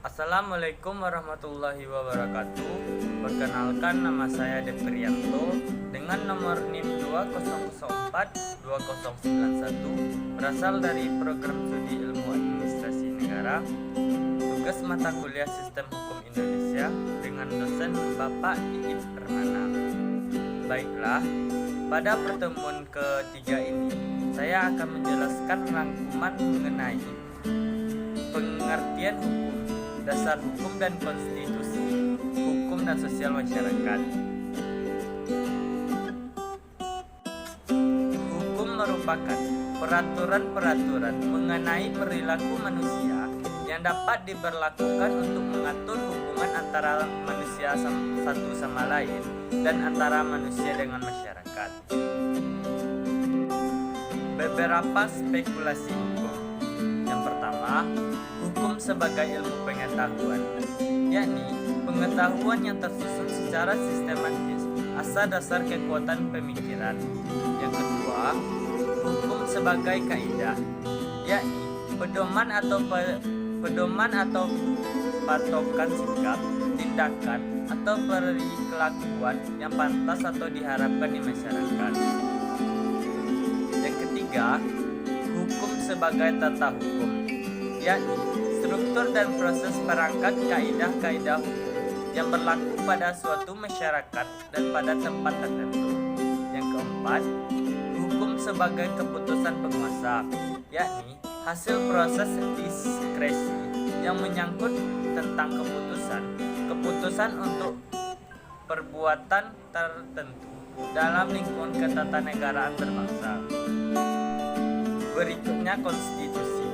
Assalamualaikum warahmatullahi wabarakatuh. Perkenalkan, nama saya Deprianto dengan nomor NIM 20042091, berasal dari program studi ilmu administrasi negara, tugas mata kuliah Sistem Hukum Indonesia dengan dosen Bapak Iip Permana. Baiklah, pada pertemuan ketiga ini saya akan menjelaskan rangkuman mengenai pengertian hukum, dasar hukum dan konstitusi, hukum dan sosial masyarakat. Hukum merupakan peraturan-peraturan mengenai perilaku manusia yang dapat diberlakukan untuk mengatur hubungan antara manusia satu sama lain dan antara manusia dengan masyarakat. Beberapa spekulasi hukum. Yang pertama, hukum sebagai ilmu pengetahuan, yakni pengetahuan yang tersusun secara sistematis asal dasar kekuatan pemikiran. Yang kedua, hukum sebagai kaidah, yakni pedoman atau patokan sikap, tindakan atau perilakuan yang pantas atau diharapkan di masyarakat. Yang ketiga, hukum sebagai tata hukum, yakni struktur dan proses perangkat kaidah-kaidah hukum yang berlaku pada suatu masyarakat dan pada tempat tertentu. Yang keempat, hukum sebagai keputusan penguasa, yakni hasil proses diskresi yang menyangkut tentang keputusan untuk perbuatan tertentu dalam lingkungan ketatanegaraan berbangsa. Berikutnya, konstitusi.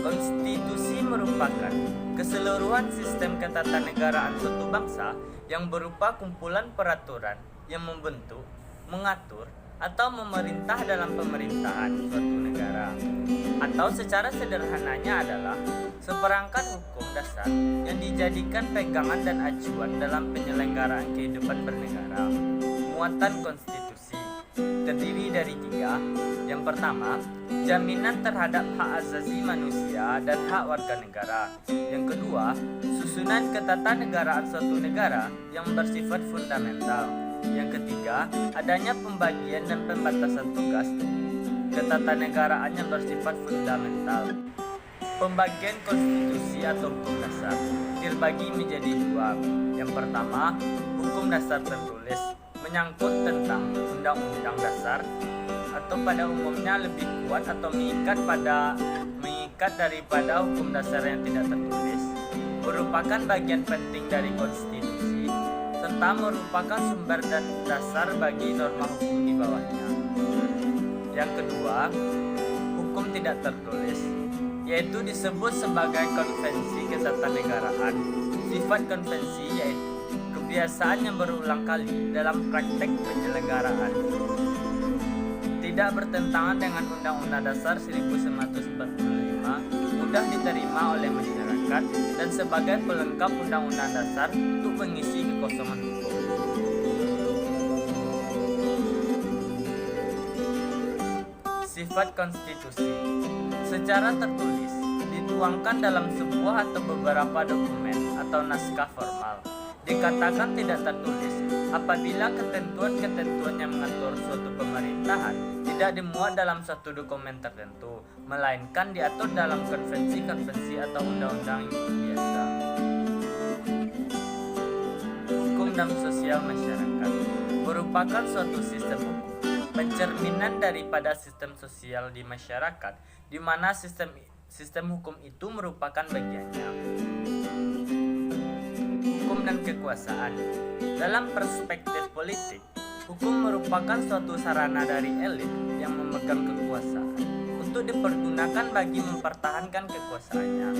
Konstitusi merupakan keseluruhan sistem ketatanegaraan suatu bangsa yang berupa kumpulan peraturan yang membentuk, mengatur, atau memerintah dalam pemerintahan suatu negara. Atau secara sederhananya adalah seperangkat hukum dasar yang dijadikan pegangan dan acuan dalam penyelenggaraan kehidupan bernegara. Muatan konstitusi terdiri dari tiga. Yang pertama, jaminan terhadap hak asasi manusia dan hak warga negara. Yang kedua, susunan ketatanegaraan suatu negara yang bersifat fundamental. Yang ketiga, adanya pembagian dan pembatasan tugas ketatanegaraan yang bersifat fundamental. Pembagian konstitusi atau hukum dasar terbagi menjadi dua. Yang pertama, hukum dasar tertulis, menyangkut tentang undang-undang dasar atau pada umumnya lebih kuat atau mengikat daripada hukum dasar yang tidak tertulis, merupakan bagian penting dari konstitusi serta merupakan sumber dan dasar bagi norma hukum di bawahnya. Yang kedua, hukum tidak tertulis, yaitu disebut sebagai konvensi ketatanegaraan. Sifat konvensi yaitu kebiasaan yang berulang kali dalam praktek penyelenggaraan, tidak bertentangan dengan Undang-Undang Dasar 1945, mudah diterima oleh masyarakat, dan sebagai pelengkap Undang-Undang Dasar untuk mengisi kekosongan hukum. Sifat konstitusi secara tertulis dituangkan dalam sebuah atau beberapa dokumen atau naskah formal. Dikatakan tidak tertulis apabila ketentuan-ketentuan yang mengatur suatu pemerintahan tidak dimuat dalam suatu dokumen tertentu, melainkan diatur dalam konvensi-konvensi atau undang-undang biasa. Hukum dan sosial masyarakat merupakan suatu sistem hukum, pencerminan daripada sistem sosial di masyarakat, di mana sistem hukum itu merupakan bagiannya. Hukum dan kekuasaan. Dalam perspektif politik, hukum merupakan suatu sarana dari elit yang memegang kekuasaan untuk dipergunakan bagi mempertahankan kekuasaannya.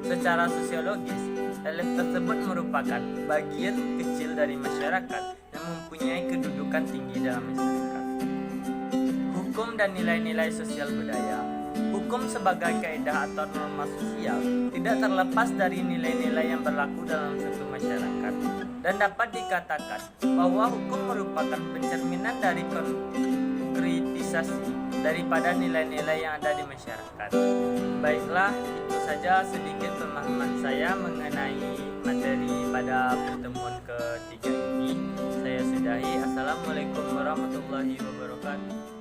Secara sosiologis, elit tersebut merupakan bagian kecil dari masyarakat yang mempunyai kedudukan tinggi dalam masyarakat. Hukum dan nilai-nilai sosial budaya. Hukum sebagai kaidah atau norma sosial tidak terlepas dari nilai-nilai yang berlaku dalam suatu masyarakat, dan dapat dikatakan bahwa hukum merupakan pencerminan dari konkretisasi daripada nilai-nilai yang ada di masyarakat. Baiklah, itu saja sedikit pemahaman saya saja mengenai materi pada pertemuan ketiga ini. Saya sudahi. Assalamualaikum warahmatullahi wabarakatuh.